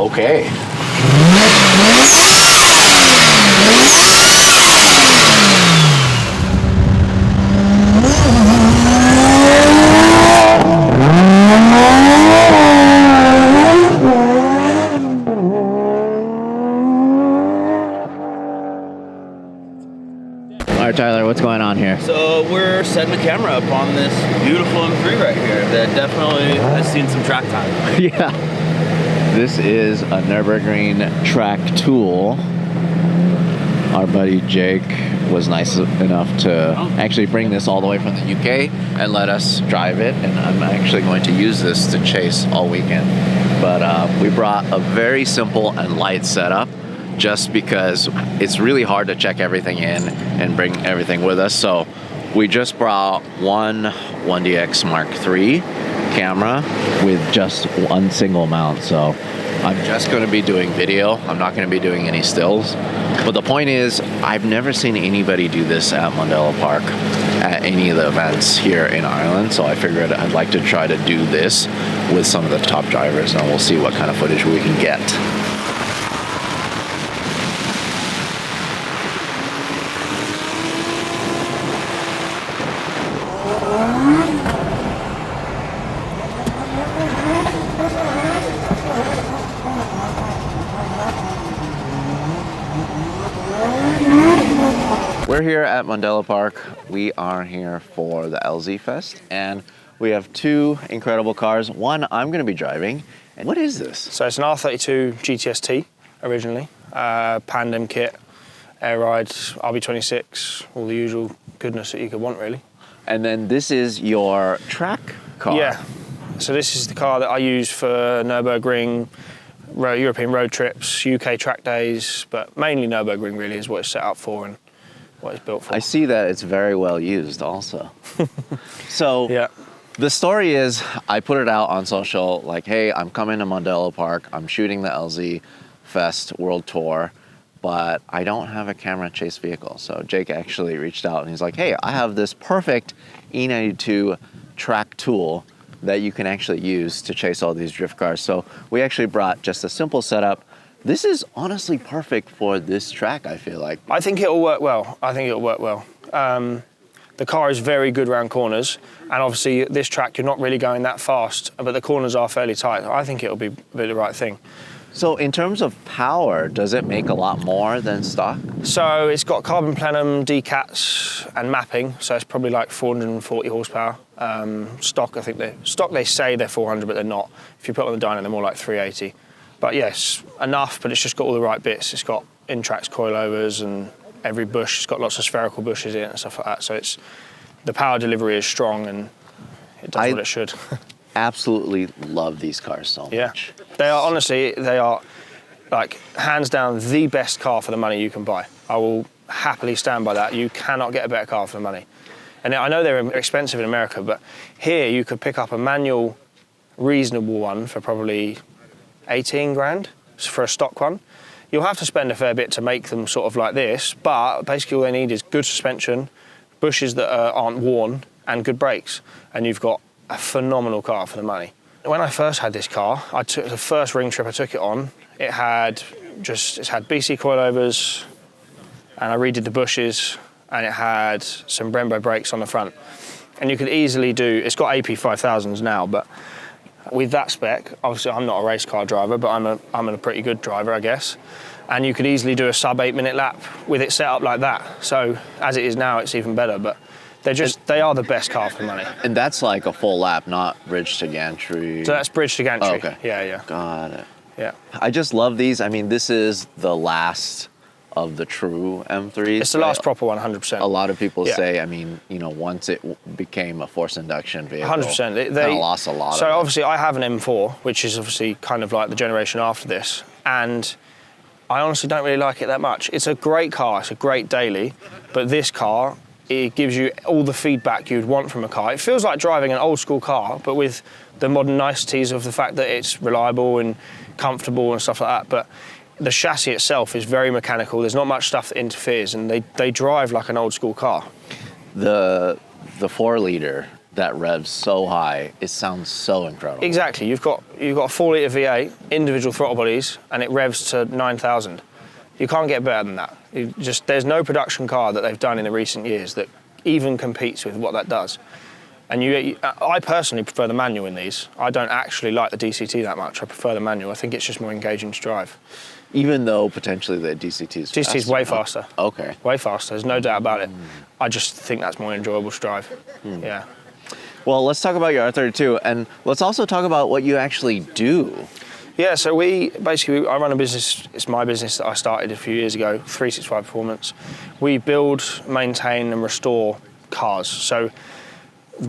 Okay. All right, Tyler, what's going on here? So we're setting the camera up on this beautiful M3 right here that definitely has seen some track time. Yeah. This is a Nürburgring track tool. Our buddy Jake was nice enough to actually bring this all the way from the UK and let us drive it. And I'm actually going to use this to chase all weekend. But we brought a very simple and light setup, just because it's really hard to check everything in and bring everything with us. So we just brought one 1DX Mark III camera with just one single mount. So I'm just going to be doing video. I'm not going to be doing any stills. But the point is, I've never seen anybody do this at Mandela Park at any of the events here in Ireland. So I figured I'd like to try to do this with some of the top drivers, and we'll see what kind of footage we can get. We're here at Mandela Park. We are here for the LZ Fest, and we have two incredible cars. One I'm going to be driving. And what is this? So it's an R32 GTS-T originally, Pandem kit, air ride, RB26, all the usual goodness that you could want really. And then this is your track car. Yeah. So this is the car that I use for Nürburgring, European road trips, UK track days, but mainly Nürburgring really is what it's set up for and what it's built for. I see that it's very well used also. So yeah. The story is, I put it out on social, like, hey, I'm coming to Mandela Park, I'm shooting the LZ Fest World Tour, but I don't have a camera chase vehicle. So Jake actually reached out and he's like, hey, I have this perfect E92 track tool that you can actually use to chase all these drift cars. So we actually brought just a simple setup. This is honestly perfect for this track, I feel like. I think it'll work well. The car is very good around corners, and obviously this track you're not really going that fast, but the corners are fairly tight. I think it'll be the right thing. So in terms of power, does it make a lot more than stock? So it's got carbon plenum, decats, and mapping. So it's probably like 440 horsepower. Stock, I think they say they're 400, but they're not. If you put it on the dyno, they're more like 380. But yes, enough, but it's just got all the right bits. It's got in-tracks coilovers, and every bush, it's got lots of spherical bushes in it and stuff like that. So the power delivery is strong and it does what it should. Absolutely love these cars so much. Yeah, they are like hands down the best car for the money you can buy. I will happily stand by that. You cannot get a better car for the money. And I know they're expensive in America, but here you could pick up a manual, reasonable one for probably 18 grand for a stock one. You'll have to spend a fair bit to make them sort of like this, but basically all they need is good suspension, bushes that aren't worn, and good brakes. And you've got a phenomenal car for the money. When I first had this car, I took the first ring trip I took it on. It had BC coilovers, and I redid the bushes, and it had some Brembo brakes on the front. And you could easily do, it's got AP 5000s now, but with that spec, obviously I'm not a race car driver, but I'm a pretty good driver, I guess. And you could easily do a sub 8-minute lap with it set up like that. So as it is now, it's even better, but they are the best car for the money. And that's like a full lap, not bridge to gantry. So that's bridge to gantry. Oh, okay. Yeah. Got it. Yeah. I just love these. I mean, this is the last of the true M3s. It's the last proper one, 100%. A lot of people say, I mean, once it became a forced induction vehicle, 100%. They lost a lot. So obviously I have an M4, which is obviously kind of like the generation after this, and I honestly don't really like it that much. It's a great car, it's a great daily, but this car, it gives you all the feedback you'd want from a car. It feels like driving an old school car, but with the modern niceties of the fact that it's reliable and comfortable and stuff like that. But the chassis itself is very mechanical. There's not much stuff that interferes, and they drive like an old school car. The 4-liter that revs so high. It sounds so incredible. Exactly. You've got a 4-litre V8, individual throttle bodies, and it revs to 9,000. You can't get better than that. There's no production car that they've done in the recent years that even competes with what that does. And I personally prefer the manual in these. I don't actually like the DCT that much. I prefer the manual. I think it's just more engaging to drive. Even though potentially the DCT is faster. DCT is way faster. Okay. Way faster. There's no doubt about it. I just think that's more enjoyable to drive. Yeah. Well, let's talk about your R32, and let's also talk about what you actually do. Yeah, so I run a business. It's my business that I started a few years ago, 365 Performance. We build, maintain, and restore cars. So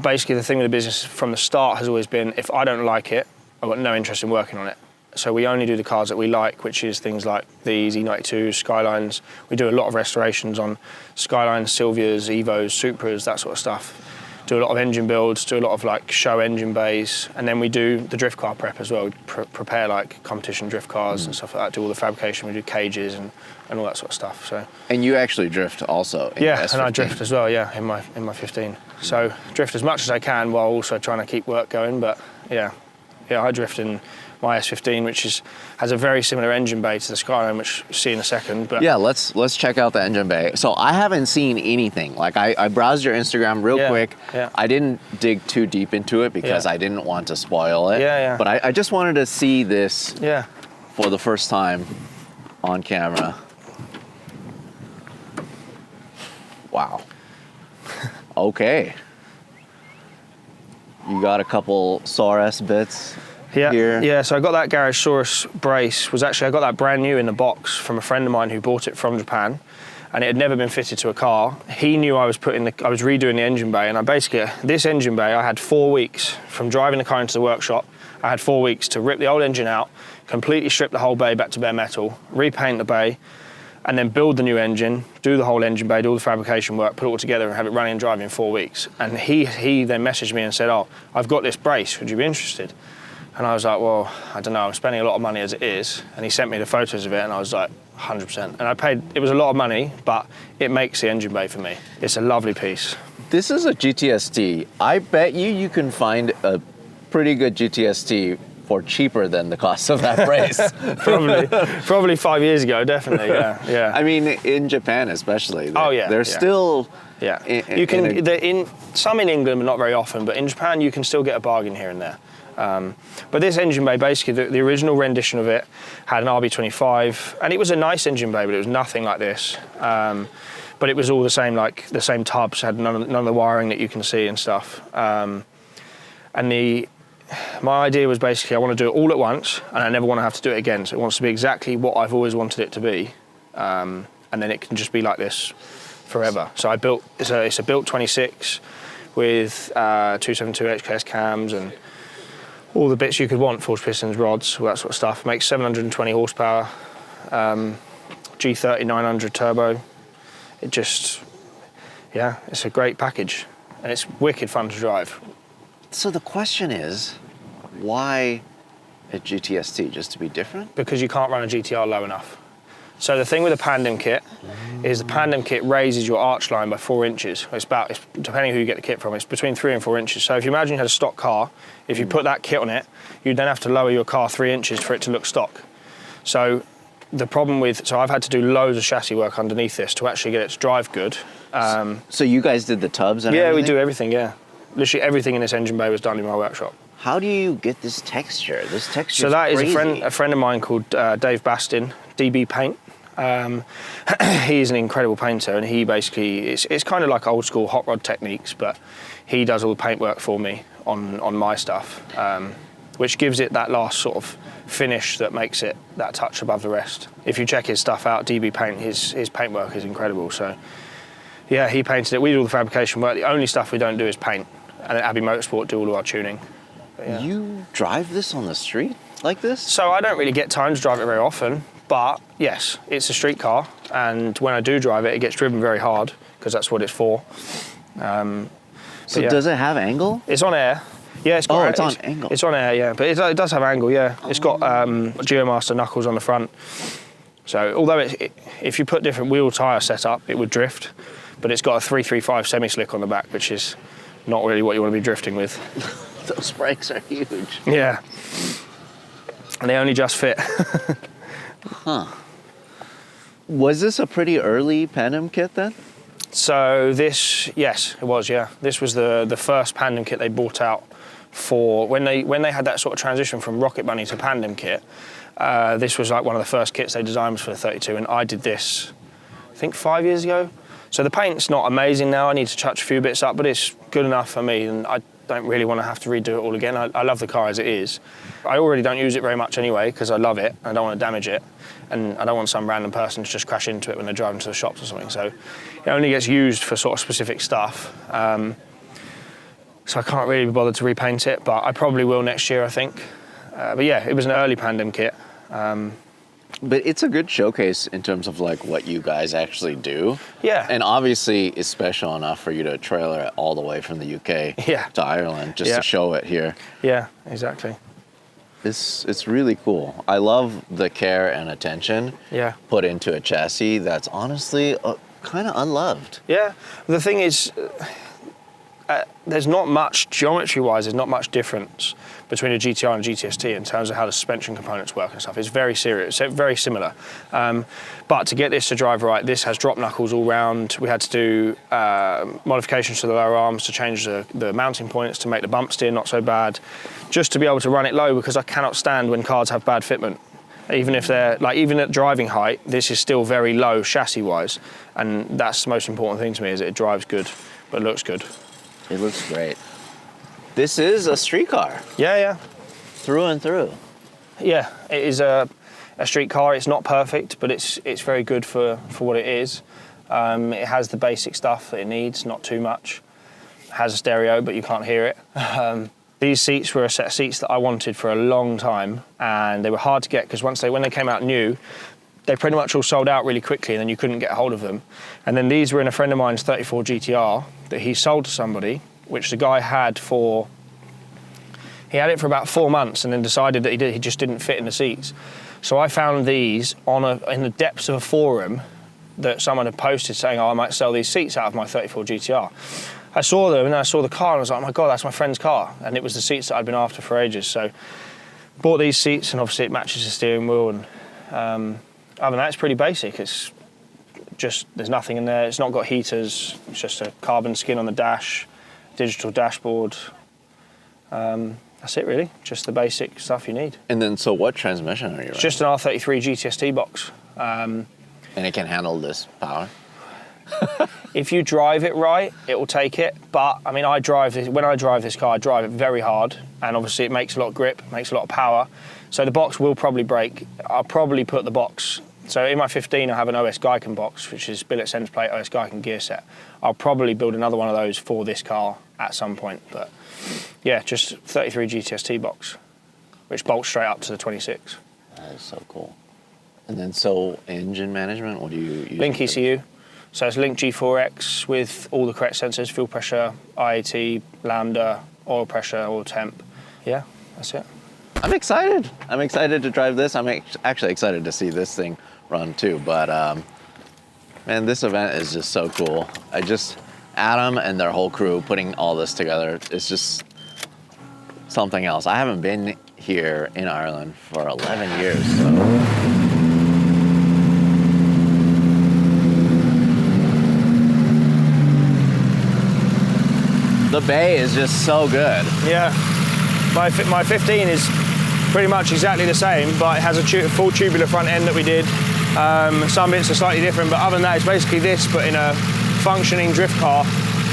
basically, the thing with the business from the start has always been, if I don't like it, I've got no interest in working on it. So we only do the cars that we like, which is things like the Z92s, Skylines. We do a lot of restorations on Skylines, Silvias, Evos, Supras, that sort of stuff. Do a lot of engine builds, do a lot of like show engine bays, and then we do the drift car prep as well. We prepare like competition drift cars and stuff like that. Do all the fabrication. We do cages and all that sort of stuff. So. And you actually drift also. In yeah, S15. and I drift as well. Yeah, in my 15. So drift as much as I can while also trying to keep work going. But yeah, I drift in my S15, which has a very similar engine bay to the Skyline, which we'll see in a second. But yeah, let's check out the engine bay. So I haven't seen anything. Like I browsed your Instagram real quick. Yeah. I didn't dig too deep into it because I didn't want to spoil it. Yeah. But I just wanted to see this for the first time on camera. Wow. Okay. You got a couple SARS bits. Yeah, so I got that Garage Saurus brace. I got that brand new in the box from a friend of mine who bought it from Japan, and it had never been fitted to a car. He knew I was redoing the engine bay, and this engine bay, I had 4 weeks from driving the car into the workshop. I had 4 weeks to rip the old engine out, completely strip the whole bay back to bare metal, repaint the bay, and then build the new engine, do the whole engine bay, do all the fabrication work, put it all together and have it running and driving in 4 weeks. And he then messaged me and said, "Oh, I've got this brace, would you be interested?" And I was like, well, I don't know, I'm spending a lot of money as it is. And he sent me the photos of it and I was like, 100%. And it was a lot of money, but it makes the engine bay for me. It's a lovely piece. This is a GTST. I bet you can find a pretty good GTST for cheaper than the cost of that brace. Probably 5 years ago, definitely, yeah. I mean, in Japan especially. They're still... Yeah, some in England, but not very often, but in Japan you can still get a bargain here and there. But this engine bay, basically, the original rendition of it had an RB25, and it was a nice engine bay, but it was nothing like this. But it was all the same, like the same tubs, had none of the wiring that you can see and stuff. My idea was basically I want to do it all at once, and I never want to have to do it again. So it wants to be exactly what I've always wanted it to be, and then it can just be like this forever. So it's a built 26 with 272 HKS cams and all the bits you could want, forged pistons, rods, all that sort of stuff. Makes 720 horsepower, G30 900 turbo. It's a great package, and it's wicked fun to drive. So the question is, why a GTST? Just to be different? Because you can't run a GTR low enough. So the thing with the Pandem kit is the Pandem kit raises your arch line by 4 inches. It's depending who you get the kit from, it's between 3 and 4 inches. So if you imagine you had a stock car, if you put that kit on it, you'd then have to lower your car 3 inches for it to look stock. So I've had to do loads of chassis work underneath this to actually get it to drive good. So you guys did the tubs and everything? Yeah, we do everything, yeah. Literally everything in this engine bay was done in my workshop. How do you get this texture? This texture So that is a friend of mine called Dave Bastin, DB Paint. He's an incredible painter, and he basically it's kind of like old school hot rod techniques, but he does all the paintwork for me on my stuff, which gives it that last sort of finish that makes it that touch above the rest. If you check his stuff out, DB Paint, his paintwork is incredible. So yeah, he painted it. We do all the fabrication work. The only stuff we don't do is paint, and at Abbey Motorsport do all of our tuning. Yeah. You drive this on the street like this? So I don't really get time to drive it very often. But yes, it's a street car, and when I do drive it, it gets driven very hard because that's what it's for. Does it have angle? It's on air. Yeah, it's got. It's on angle. It's on air, yeah, but it does have angle. Yeah, it's got Geomaster knuckles on the front. So although if you put different wheel tyre setup, it would drift, but it's got a 335 semi-slick on the back, which is not really what you want to be drifting with. Those brakes are huge. Yeah. And they only just fit. Was this a pretty early Pandem kit then? So this, yes, it was, yeah. This was the first Pandem kit they brought out for, when they had that sort of transition from Rocket Bunny to Pandem kit, this was like one of the first kits they designed for the 32, and I did this, I think 5 years ago. So the paint's not amazing now, I need to touch a few bits up, but it's good enough for me, and I don't really want to have to redo it all again. I love the car as it is. I already don't use it very much anyway, because I love it, I don't want to damage it, and I don't want some random person to just crash into it when they're driving to the shops or something, so it only gets used for sort of specific stuff. So I can't really be bothered to repaint it, but I probably will next year, I think. But yeah, it was an early Pandem kit. But it's a good showcase in terms of like what you guys actually do. Yeah. And obviously it's special enough for you to trailer it all the way from the UK to Ireland just to show it here. Yeah, exactly. It's really cool. I love the care and attention put into a chassis that's honestly kind of unloved. Yeah, the thing is, there's not much, geometry-wise, there's not much difference between a GTR and a GTST in terms of how the suspension components work and stuff. It's very serious, very similar. But to get this to drive right, this has drop knuckles all round. We had to do modifications to the lower arms to change the mounting points to make the bump steer not so bad, just to be able to run it low, because I cannot stand when cars have bad fitment. Even if they're, like, even at driving height, this is still very low chassis-wise, and that's the most important thing to me, is that it drives good, but looks good. It looks great. This is a street car. Yeah, yeah. Through and through. Yeah, it is a street car. It's not perfect, but it's very good for what it is. It has the basic stuff that it needs, not too much. It has a stereo, but you can't hear it. These seats were a set of seats that I wanted for a long time, and they were hard to get because when they came out new, they pretty much all sold out really quickly, and then you couldn't get a hold of them. And then these were in a friend of mine's 34 GTR that he sold to somebody, which the guy had it for about 4 months, and then decided that he just didn't fit in the seats. So I found these in the depths of a forum that someone had posted saying, "Oh, I might sell these seats out of my 34 GTR." I saw them and I saw the car and I was like, "Oh my God, that's my friend's car." And it was the seats that I'd been after for ages. So bought these seats, and obviously it matches the steering wheel. And other than that, it's pretty basic. It's just, there's nothing in there. It's not got heaters. It's just a carbon skin on the dash, digital dashboard. That's it really, just the basic stuff you need. And then, so what transmission are you running? It's just an R33 GTST box. And it can handle this power? If you drive it right, it will take it. But I mean, when I drive this car, I drive it very hard, and obviously it makes a lot of grip, makes a lot of power. So the box will probably break. I'll probably put the box. So in my 15, I have an OS Geiken box, which is billet center plate, OS Geiken gear set. I'll probably build another one of those for this car at some point. But yeah, just 33 GTST box, which bolts straight up to the 26. That is so cool. And then, so engine management, what do you use? Link ECU. So it's Link G4X with all the correct sensors: fuel pressure, IAT, lambda, oil pressure, oil temp. Yeah, that's it. I'm excited. I'm excited to drive this. I'm actually excited to see this thing run too. But man, this event is just so cool. Adam and their whole crew putting all this together, it's just something else. I haven't been here in Ireland for 11 years, so. The bay is just so good. Yeah, my 15 is pretty much exactly the same, but it has a full tubular front end that we did. Some bits are slightly different, but other than that, it's basically this, but in a functioning drift car.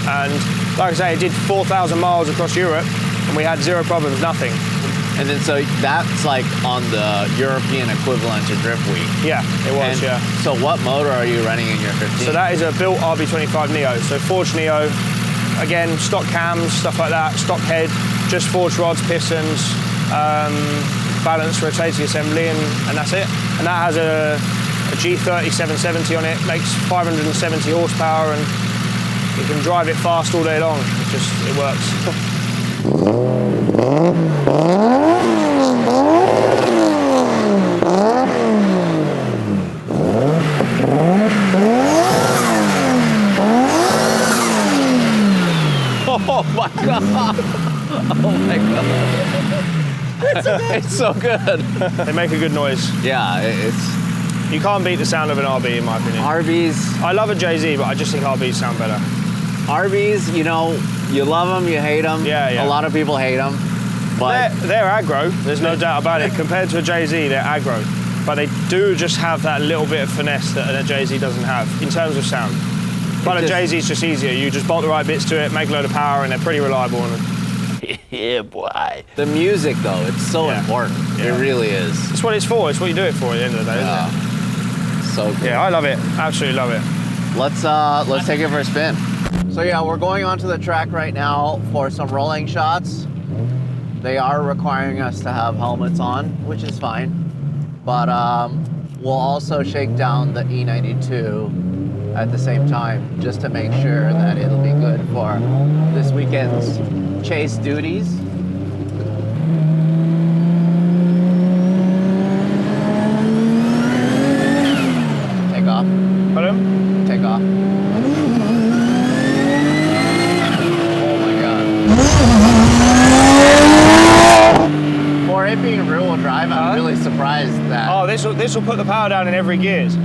And like I say, it did 4,000 miles across Europe, and we had zero problems, nothing. And then, so that's like on the European equivalent to Drift Week. Yeah, it was, yeah. So what motor are you running in your 15? So that is a built RB25 Neo, so forged Neo. Again, stock cams, stuff like that, stock head, just forged rods, pistons, balanced rotating assembly, and that's it. And that has a G30 770 on it, makes 570 horsepower, and you can drive it fast all day long. It works. Oh my It's so good. They make a good noise. Yeah, it's You can't beat the sound of an RB in my opinion. RBs. I love a Jay-Z, but I just think RBs sound better. RBs, you know, you love them, you hate them. Yeah. A lot of people hate them. But They're aggro, there's no doubt about it. Compared to a Jay-Z, they're aggro. But they do just have that little bit of finesse that a Jay-Z doesn't have in terms of sound. But a Jay-Z's just easier. You just bolt the right bits to it, make a load of power, and they're pretty reliable. Yeah, boy. the music, though, it's so important. Yeah. It really is. It's what it's for. It's what you do it for at the end of the day, isn't it? So cool. Yeah, I love it. Absolutely love it. Let's take it for a spin. So yeah, we're going onto the track right now for some rolling shots. They are requiring us to have helmets on, which is fine. But we'll also shake down the E92 at the same time, just to make sure that it'll be good for this weekend's chase duties. Take off. Pardon? Take off. Oh my god. For it being rear-wheel drive, I'm really surprised that. Oh, this will put the power down in every gears.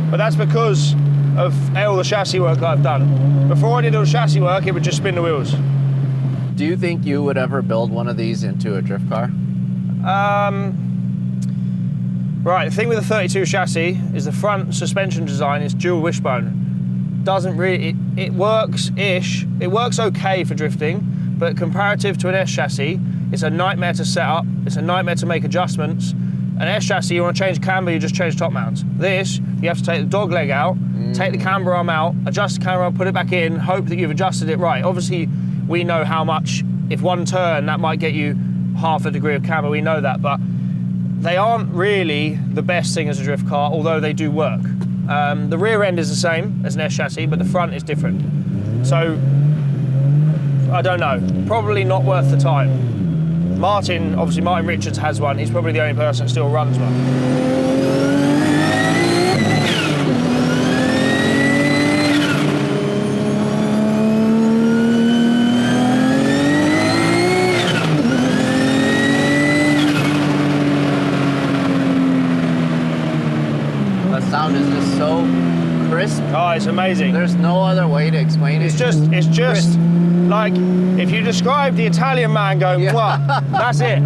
But that's because of all the chassis work that I've done. Before I did all the chassis work, it would just spin the wheels. Do you think you would ever build one of these into a drift car? Right, the thing with the 32 chassis is the front suspension design is dual wishbone. Doesn't really, it works-ish. It works okay for drifting, but comparative to an S chassis, it's a nightmare to set up. It's a nightmare to make adjustments. An S chassis, you want to change camber, you just change top mounts. This, you have to take the dog leg out, take the camber arm out, adjust the camber arm, put it back in, hope that you've adjusted it right. Obviously, we know how much, if one turn, that might get you half a degree of camber, we know that, but they aren't really the best thing as a drift car, although they do work. The rear end is the same as an S chassis, but the front is different. So, I don't know, probably not worth the time. Martin Richards has one, he's probably the only person that still runs one. Sound is just so crisp. Oh, it's amazing. There's no other way to explain it. It's just crisp. like if you describe the Italian man going, "Mwah," that's it.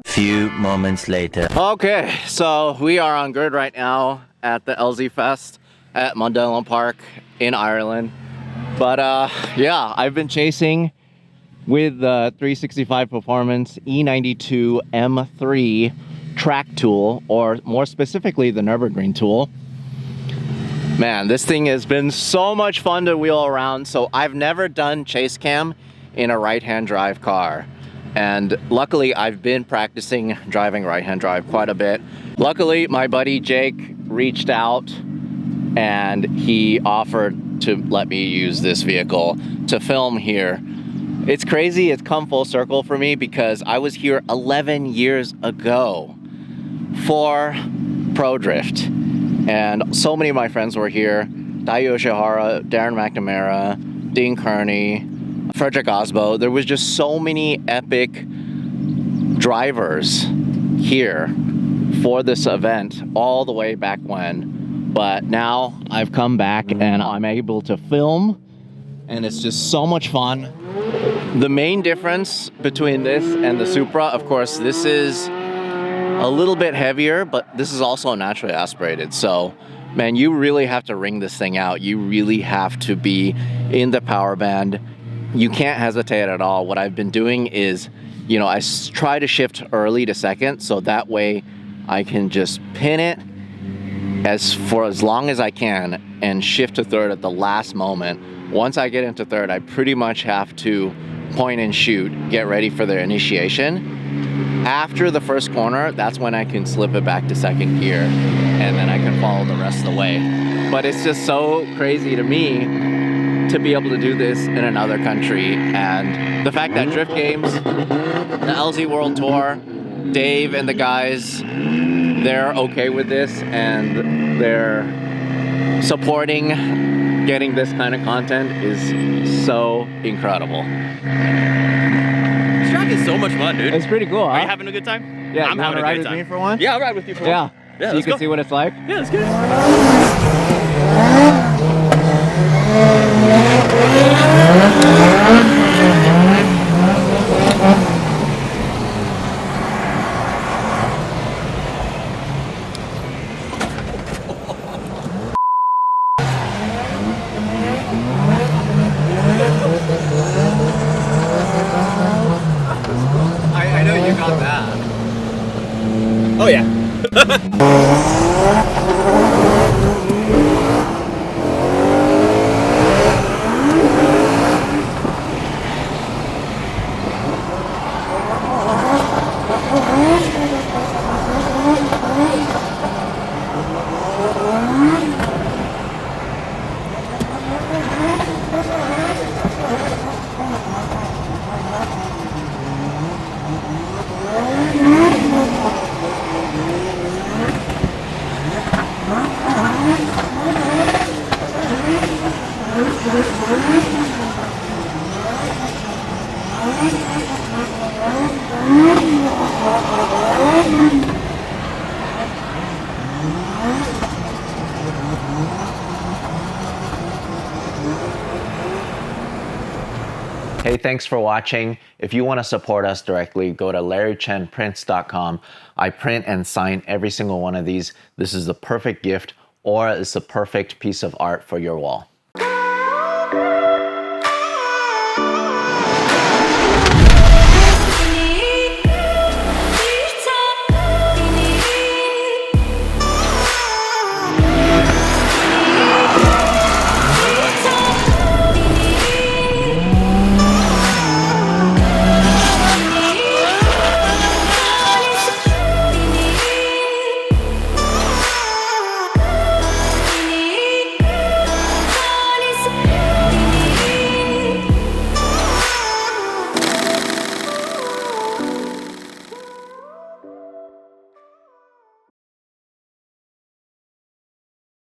Few moments later. Okay, so we are on grid right now at the LZ Fest at Mundellum Park in Ireland. But yeah, I've been chasing with the 365 Performance E92 M3 track tool, or more specifically the Nürburgring tool. Man, this thing has been so much fun to wheel around. So I've never done chase cam in a right-hand drive car. And luckily, I've been practicing driving right-hand drive quite a bit. Luckily, my buddy Jake reached out and he offered to let me use this vehicle to film here. It's crazy, it's come full circle for me because I was here 11 years ago for Pro Drift. And so many of my friends were here. Dai Yoshihara, Darren McNamara, Dean Kearney, Frederick Osbo. There was just so many epic drivers here for this event all the way back when. But now I've come back and I'm able to film, and it's just so much fun. The main difference between this and the Supra, of course, this is a little bit heavier, but this is also naturally aspirated. So, man, you really have to wring this thing out. You really have to be in the power band. You can't hesitate at all. What I've been doing is, you know, I try to shift early to second, so that way I can just pin it for as long as I can and shift to third at the last moment. Once I get into third, I pretty much have to point and shoot, get ready for the initiation. After the first corner, that's when I can slip it back to second gear, and then I can follow the rest of the way. But it's just so crazy to me to be able to do this in another country. And the fact that Drift Games, the LZ World Tour, Dave and the guys, they're okay with this and they're supporting getting this kind of content is so incredible. This track is so much fun, dude. It's pretty cool, huh? Are you having a good time? Yeah, I'm you having wanna a ride great with time. me for one? Yeah, I'll ride with you for one. Yeah, Yeah, so you let's can go. see what it's like. Yeah, let's get it. I know you got that. Oh yeah. Hey, thanks for watching. If you want to support us directly, go to larrychenprints.com. I print and sign every single one of these. This is the perfect gift, or it's the perfect piece of art for your wall.